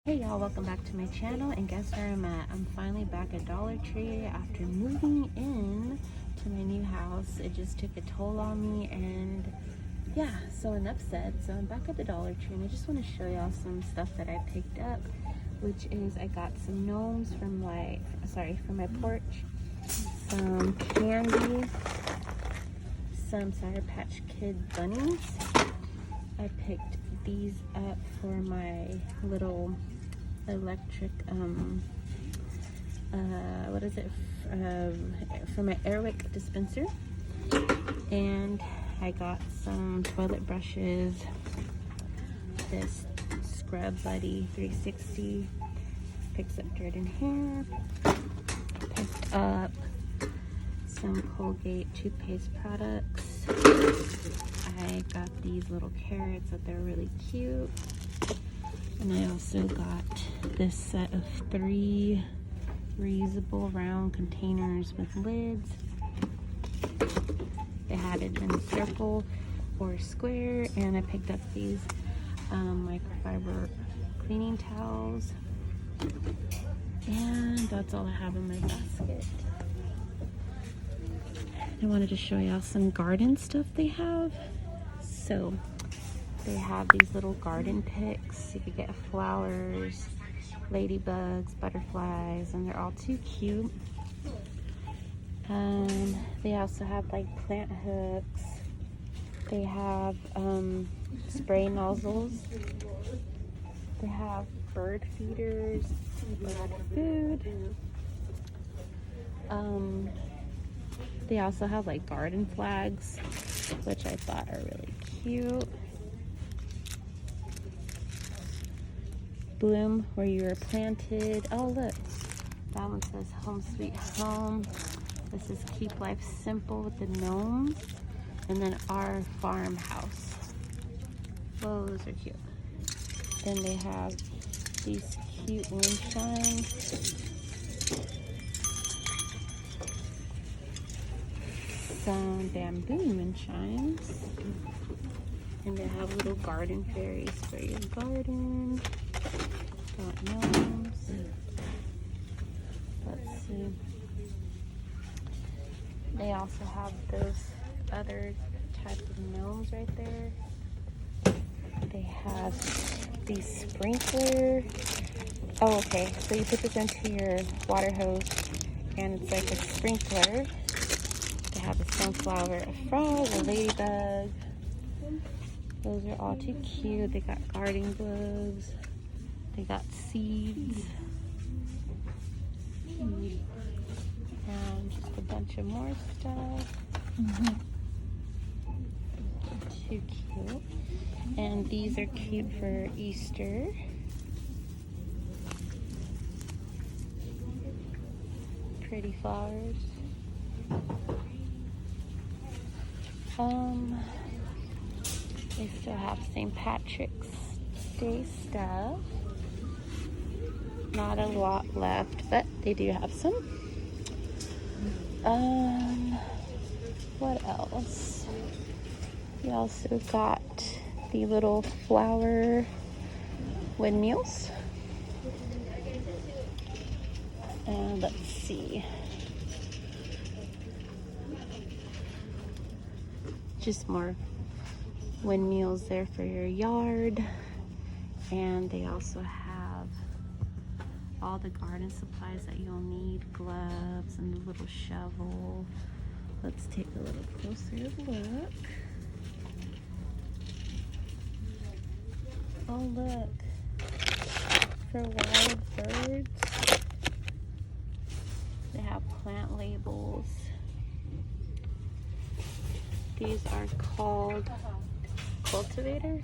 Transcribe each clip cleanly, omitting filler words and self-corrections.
Hey y'all, welcome back to my channel, and guess where I'm at? I'm finally back at Dollar Tree after moving in to my new house. It just took a toll on me, and yeah, so enough said. So I'm back at the Dollar Tree, and I just want to show y'all some stuff that I picked up, which is I got some gnomes from my porch, some candy, some Sour Patch Kid bunnies. I picked these up for my little electric for my Airwick dispenser. And I got some toilet brushes, this Scrub Buddy 360 picks up dirt and hair. Picked up some Colgate toothpaste products. I got these little carrots that they're really cute. And I also got this set of 3 reusable round containers with lids. They had it in circle or square, and I picked up these microfiber cleaning towels. And that's all I have in my basket. I wanted to show y'all some garden stuff they have. So they have these little garden picks. You could get flowers, ladybugs, butterflies, and they're all too cute. They also have like plant hooks. They have spray nozzles. They have bird feeders, bird food. They also have like garden flags, which I thought are really cute. Bloom where you were planted. Oh look, that one says Home Sweet Home. This is Keep Life Simple with the gnomes. And then Our Farmhouse. Whoa, those are cute. Then they have these cute moonshine. Some bamboo moonshines. And they have little garden fairies for your garden. Got gnomes. Let's see. They also have those other type of gnomes right there. They have these sprinkler. Oh, okay. So you put this into your water hose, and it's like a sprinkler. They have a sunflower, a frog, a ladybug. Those are all too cute. They got garden gloves. They got seeds. And just a bunch of more stuff. Too cute. And these are cute for Easter. Pretty flowers. They still have St. Patrick's Day stuff. Not a lot left, but they do have some. What else? We also got the little flower windmills. And let's see. Just more windmills there for your yard. And they also have all the garden supplies that you'll need, gloves and the little shovel. Let's take a little closer look. Oh look, for wild birds, they have plant labels. These are called cultivator.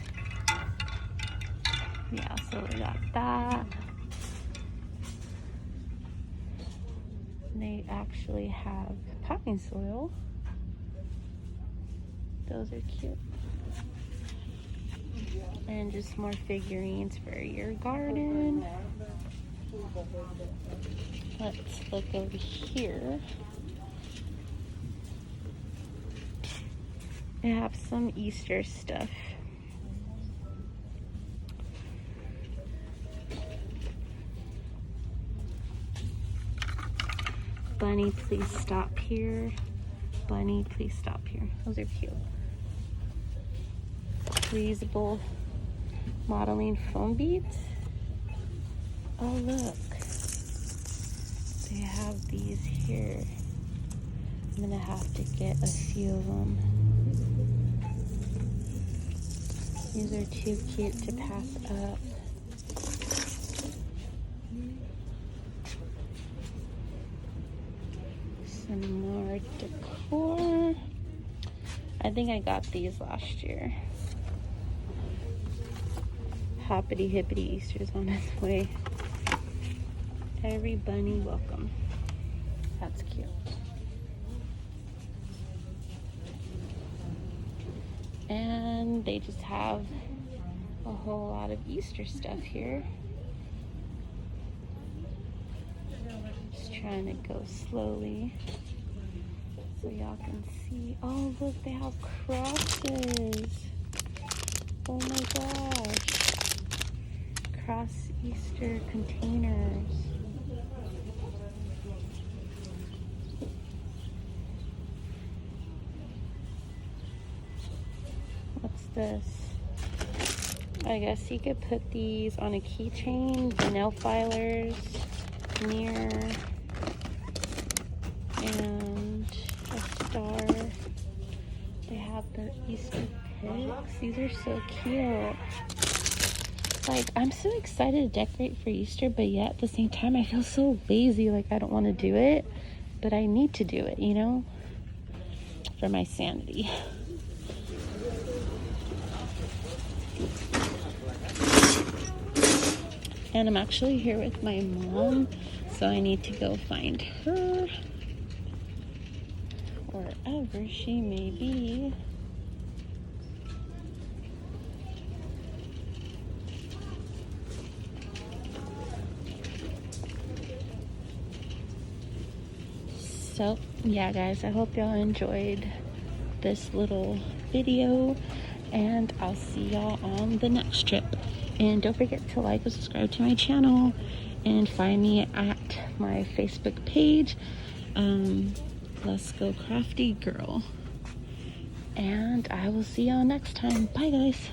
Yeah, so we got that. They actually have potting soil. Those are cute. And just more figurines for your garden. Let's look over here. They have some Easter stuff. Bunny, please stop here. Bunny, please stop here. Those are cute. Reusable modeling foam beads. Oh, look. They have these here. I'm gonna have to get a few of them. These are too cute to pass up. Some more decor. I think I got these last year. Hoppity hippity Easter's on its way. Every bunny welcome. That's cute. And they just have a whole lot of Easter stuff here. Just trying to go slowly so y'all can see. Oh, look, they have crosses. Oh my gosh. Cross Easter containers. What's this? I guess you could put these on a keychain, nail filers, mirror, and a star. They have the Easter pigs. These are so cute. Like, I'm so excited to decorate for Easter, but yet at the same time I feel so lazy, like I don't want to do it, but I need to do it, you know, for my sanity. And I'm actually here with my mom, so I need to go find her wherever she may be. So yeah guys, I hope y'all enjoyed this little video, and I'll see y'all on the next trip. And don't forget to like and subscribe to my channel, and find me at my Facebook page, Let's Go Crafty Girl. And I will see y'all next time. Bye guys.